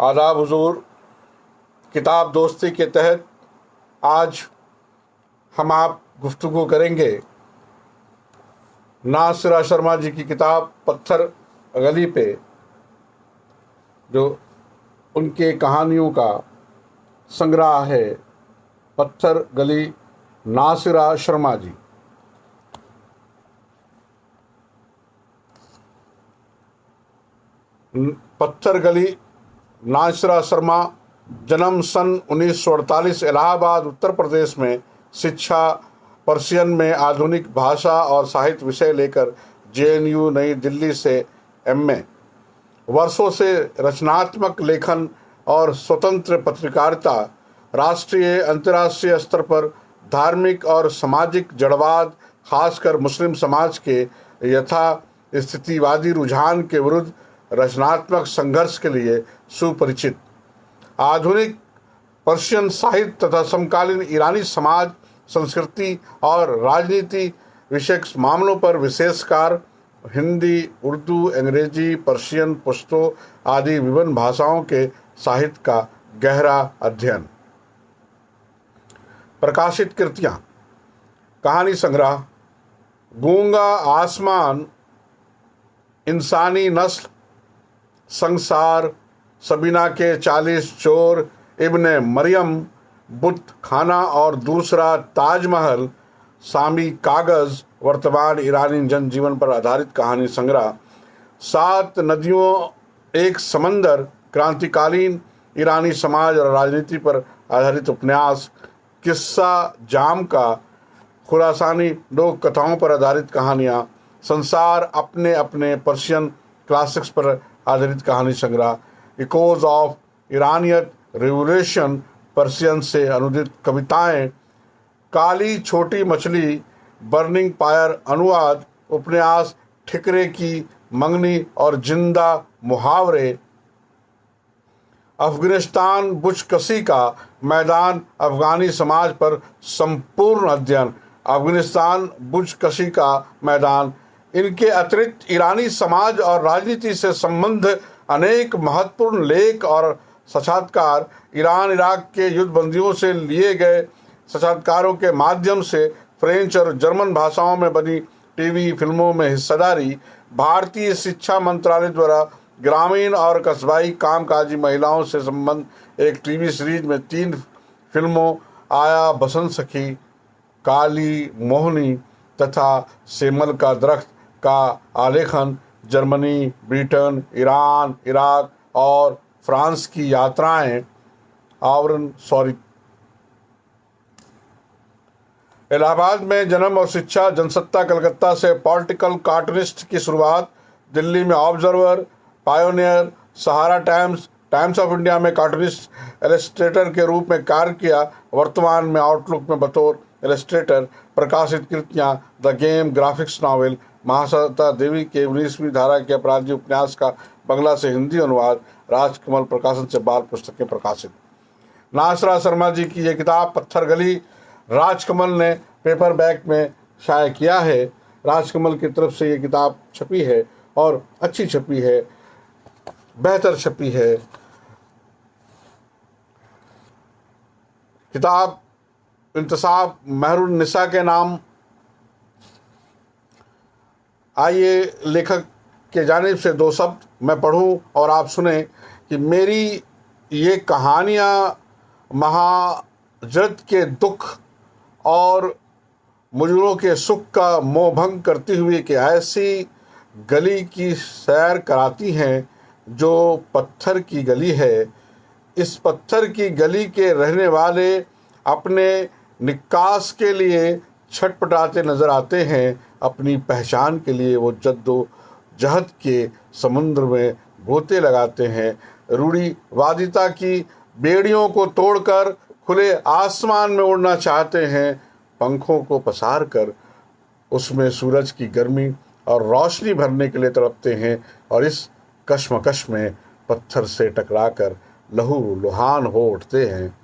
आदाब हुजूर। किताब दोस्ती के तहत आज हम आप गुफ्तगू करेंगे नासिरा शर्मा जी की किताब पत्थर गली पे, जो उनके कहानियों का संग्रह है। पत्थर गली, नासिरा शर्मा जी। पत्थर गली, नासिरा शर्मा, जन्म सन 1948, इलाहाबाद उत्तर प्रदेश में। शिक्षा पर्शियन में आधुनिक भाषा और साहित्य विषय लेकर JNU नई दिल्ली से MA। वर्षों से रचनात्मक लेखन और स्वतंत्र पत्रकारिता, राष्ट्रीय अंतर्राष्ट्रीय स्तर पर धार्मिक और सामाजिक जड़वाद, खासकर मुस्लिम समाज के यथास्थितिवादी रुझान के विरुद्ध रचनात्मक संघर्ष के लिए सुपरिचित। आधुनिक पर्शियन साहित्य तथा समकालीन ईरानी समाज, संस्कृति और राजनीति विषयक मामलों पर विशेषकर हिंदी, उर्दू, अंग्रेजी, पर्शियन, पश्तो आदि विभिन्न भाषाओं के साहित्य का गहरा अध्ययन। प्रकाशित कृतियाँ: कहानी संग्रह गूंगा आसमान, इंसानी नस्ल, संसार, सबीना के 40 चोर, इब्ने मरियम, बुत खाना और दूसरा ताजमहल, सामी कागज, वर्तमान ईरानी जनजीवन पर आधारित कहानी संग्रह। 7 नदियों एक समंदर, क्रांतिकालीन ईरानी समाज और राजनीति पर आधारित उपन्यास। किस्सा जाम का, खुरासानी लोक कथाओं पर आधारित कहानियाँ। संसार, अपने अपने पर्शियन क्लासिक्स पर आधारित कहानी संग्रह। इकोज ऑफ ईरानियत रिवोल्यूशन, पर्शियन से अनुदित कविताएं। काली छोटी मछली, बर्निंग फायर अनुवाद। उपन्यास ठिकरे की मंगनी और जिंदा मुहावरे। अफगानिस्तान बुचकशी का मैदान, अफगानी समाज पर संपूर्ण अध्ययन। अफगानिस्तान बुचकशी का मैदान। इनके अतिरिक्त ईरानी समाज और राजनीति से संबंध अनेक महत्वपूर्ण लेख और साक्षात्कार। ईरान इराक के युद्धबंदियों से लिए गए साक्षात्कारों के माध्यम से फ्रेंच और जर्मन भाषाओं में बनी टीवी फिल्मों में हिस्सेदारी। भारतीय शिक्षा मंत्रालय द्वारा ग्रामीण और कस्बाई कामकाजी महिलाओं से संबंध एक टीवी सीरीज में 3 फिल्मों आया बसंत सखी, काली मोहनी तथा सेमल का दरख्त का आलेखन। जर्मनी, ब्रिटेन, ईरान, इराक और फ्रांस की यात्राएं। आवरण इलाहाबाद में जन्म और शिक्षा। जनसत्ता कलकत्ता से पॉलिटिकल कार्टूनिस्ट की शुरुआत। दिल्ली में observer, pioneer, Sahara times, times of India में कार्टूनिस्ट इलस्ट्रेटर के रूप में कार्य किया। वर्तमान में आउटलुक में बतौर इलस्ट्रेटर। प्रकाशित कृतियाँ: the game graphics novel, Mahasweta Devi के 19वीं धारा के अपराधी उपन्यास का बंगला से हिंदी अनुवाद, राजकमल प्रकाशन से बाल पुस्तकें प्रकाशित। नासिरा शर्मा जी की यह किताब पत्थर गली राजकमल ने पेपरबैक में शाया किया है। राजकमल की तरफ से ये किताब छपी है और अच्छी छपी है, बेहतर छपी है। किताब इंतसाब महरुन निसा के नाम। आइए लेखक के जानिब से 2 शब्द मैं पढ़ूं और आप सुने कि मेरी ये कहानियाँ महाजरत के दुख और मुजरों के सुख का मोहभंग करती हुई कि ऐसी गली की सैर कराती हैं जो पत्थर की गली है। इस पत्थर की गली के रहने वाले अपने निकास के लिए छटपटाते नजर आते हैं। अपनी पहचान के लिए वो जद्दोजहद के समुद्र में गोते लगाते हैं। रूढ़िवादिता की बेड़ियों को तोड़कर खुले आसमान में उड़ना चाहते हैं। पंखों को पसार कर उसमें सूरज की गर्मी और रोशनी भरने के लिए तड़पते हैं और इस कश्मकश में पत्थर से टकराकर लहू लुहान हो उठते हैं।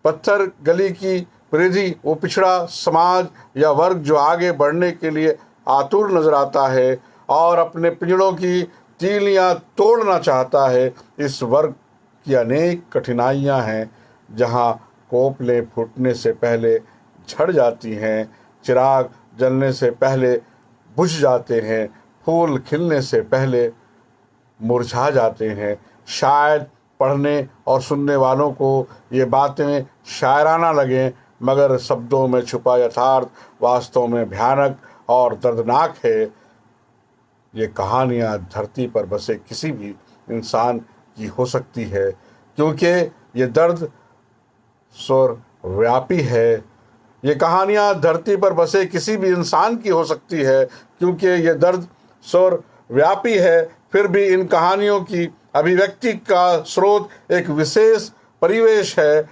पत्थर गली की परिधि वो पिछड़ा समाज या वर्ग जो आगे बढ़ने के लिए आतुर नजर आता है और अपने पिंजड़ों की तीलियां तोड़ना चाहता है। इस वर्ग की अनेक कठिनाइयां हैं, जहां कोपले फूटने से पहले झड़ जाती हैं, चिराग जलने से पहले बुझ जाते हैं, फूल खिलने से पहले मुरझा जाते हैं। शायद पढ़ने और सुनने वालों को ये बातें शायराना लगें, मगर शब्दों में छुपा यथार्थ वास्तव में भयानक और दर्दनाक है। ये कहानियाँ धरती पर बसे किसी भी इंसान की हो सकती है, क्योंकि ये दर्द सर्वव्यापी है। ये कहानियाँ धरती पर बसे किसी भी इंसान की हो सकती है, क्योंकि ये दर्द सर्वव्यापी है। फिर भी इन कहानियों की अभिव्यक्ति का स्रोत एक विशेष परिवेश है।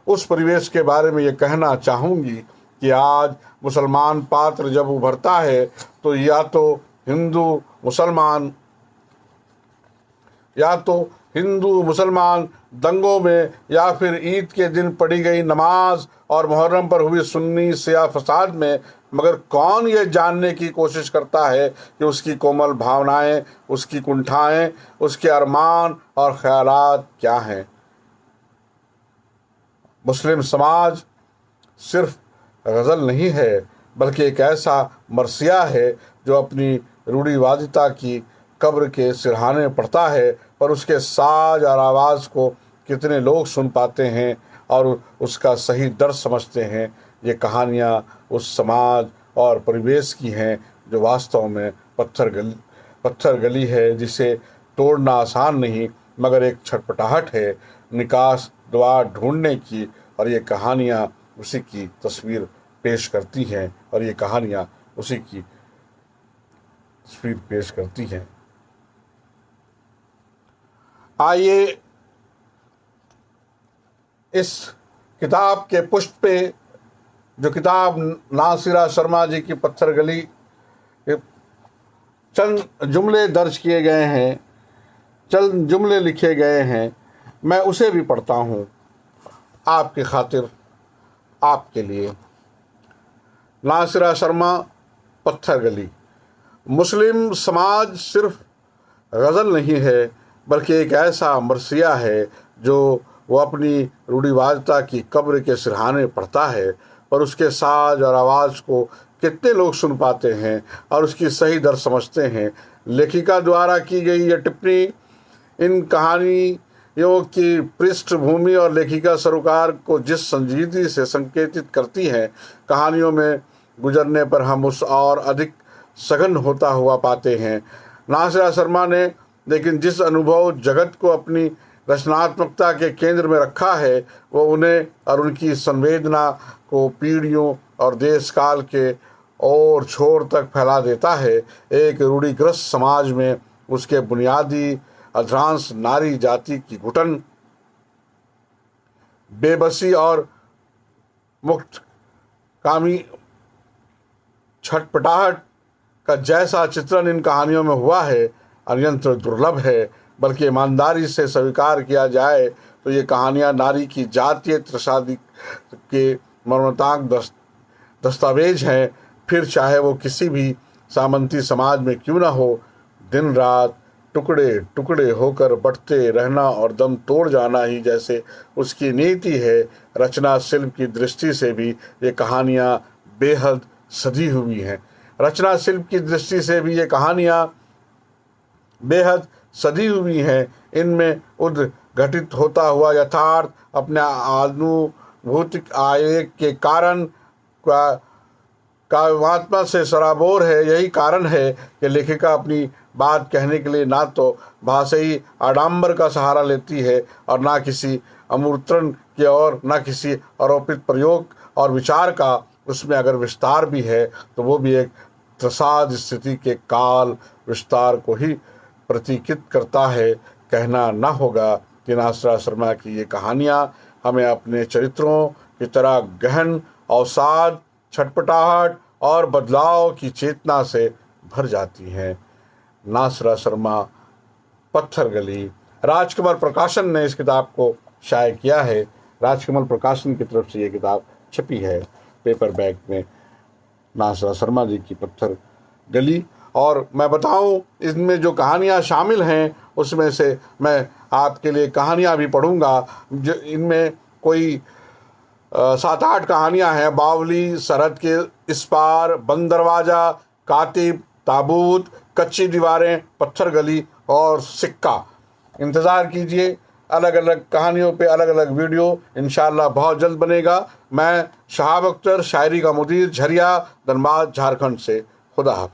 उस परिवेश के बारे में ये कहना चाहूँगी कि आज मुसलमान पात्र जब उभरता है तो या तो हिंदू मुसलमान दंगों में या फिर ईद के दिन पढ़ी गई नमाज और मुहर्रम पर हुई सुन्नी शिया फसाद में, मगर कौन ये जानने की कोशिश करता है कि उसकी कोमल भावनाएं, उसकी कुंठाएं, उसके अरमान और ख्यालात क्या हैं। मुस्लिम समाज सिर्फ गज़ल नहीं है, बल्कि एक ऐसा मरसिया है जो अपनी रूढ़िवादिता की कब्र के सिरहाने पड़ता है, पर उसके साज और आवाज़ को कितने लोग सुन पाते हैं और उसका सही दर्द समझते हैं। ये कहानियाँ उस समाज और परिवेश की हैं जो वास्तव में पत्थर गली है, जिसे तोड़ना आसान नहीं, मगर एक छटपटाहट है निकास द्वार ढूंढने की। और ये कहानियाँ उसी की तस्वीर पेश करती हैं आइए इस किताब के पुष्प पे, जो किताब नासिरा शर्मा जी की पत्थर गली, चंद जुमले दर्ज किए गए हैं, चंद जुमले लिखे गए हैं, मैं उसे भी पढ़ता हूँ आपकी खातिर, आपके लिए। नासिरा शर्मा, पत्थर गली। मुस्लिम समाज सिर्फ गज़ल नहीं है, बल्कि एक ऐसा मरसिया है जो वो अपनी रूढ़िवादिता की कब्र के सिरहाने पड़ता है, पर उसके साज और आवाज़ को कितने लोग सुन पाते हैं और उसकी सही दर्द समझते हैं। लेखिका द्वारा की गई यह टिप्पणी इन कहानियों की पृष्ठभूमि और लेखिका सरोकार को जिस संजीदगी से संकेतित करती है, कहानियों में गुजरने पर हम उस और अधिक सघन होता हुआ पाते हैं। नासिरा शर्मा ने लेकिन जिस अनुभव जगत को अपनी रचनात्मकता के केंद्र में रखा है, वो उन्हें और उनकी संवेदना को पीढ़ियों और देश काल के और छोर तक फैला देता है। एक रूढ़िग्रस्त समाज में उसके बुनियादी अधिकांश नारी जाति की घुटन, बेबसी और मुक्त कामी छटपटाहट का जैसा चित्रण इन कहानियों में हुआ है, अत्यंत दुर्लभ है। बल्कि ईमानदारी से स्वीकार किया जाए तो ये कहानियाँ नारी की जातीय त्रसादी के मर्मनाक दस्तावेज हैं, फिर चाहे वो किसी भी सामंती समाज में क्यों ना हो। दिन रात टुकड़े टुकड़े होकर बढ़ते रहना और दम तोड़ जाना ही जैसे उसकी नीति है। रचना शिल्प की दृष्टि से भी ये कहानियाँ बेहद सजी हुई हैं। इनमें उद्घटित होता हुआ यथार्थ अपने अनुभूतिक आवेग के कारण काव्यात्मा से सराबोर है। यही कारण है कि लेखिका अपनी बात कहने के लिए ना तो भाषाई आडंबर का सहारा लेती है और ना किसी अमूर्तन के और ना किसी आरोपित प्रयोग और विचार का। उसमें अगर विस्तार भी है तो वो भी एक त्रसाद स्थिति के काल विस्तार को ही प्रतीकित करता है। कहना न होगा कि नासिरा शर्मा की ये कहानियाँ हमें अपने चरित्रों की तरह गहन अवसाद, छटपटाहट और बदलाव की चेतना से भर जाती हैं। नासिरा शर्मा, पत्थर गली। राजकमल प्रकाशन ने इस किताब को शाये किया है। राजकमल प्रकाशन की तरफ से ये किताब छपी है पेपर बैग में, नासिरा शर्मा जी की पत्थर गली। और मैं बताऊं इनमें जो कहानियाँ शामिल हैं उसमें से मैं आपके लिए कहानियाँ भी पढ़ूंगा। जो इनमें कोई 7-8 कहानियाँ हैं। बावली, सरहद के इस पार, बंद दरवाज़ा, कातिब, ताबूत, कच्ची दीवारें, पत्थर गली और सिक्का। इंतज़ार कीजिए, अलग अलग कहानियों पे अलग अलग वीडियो इंशाअल्लाह बहुत जल्द बनेगा। मैं शहाब अख्तर, शायरी का मुदीर, झरिया, धनबाद, झारखंड से। खुदा हाफ़िज़।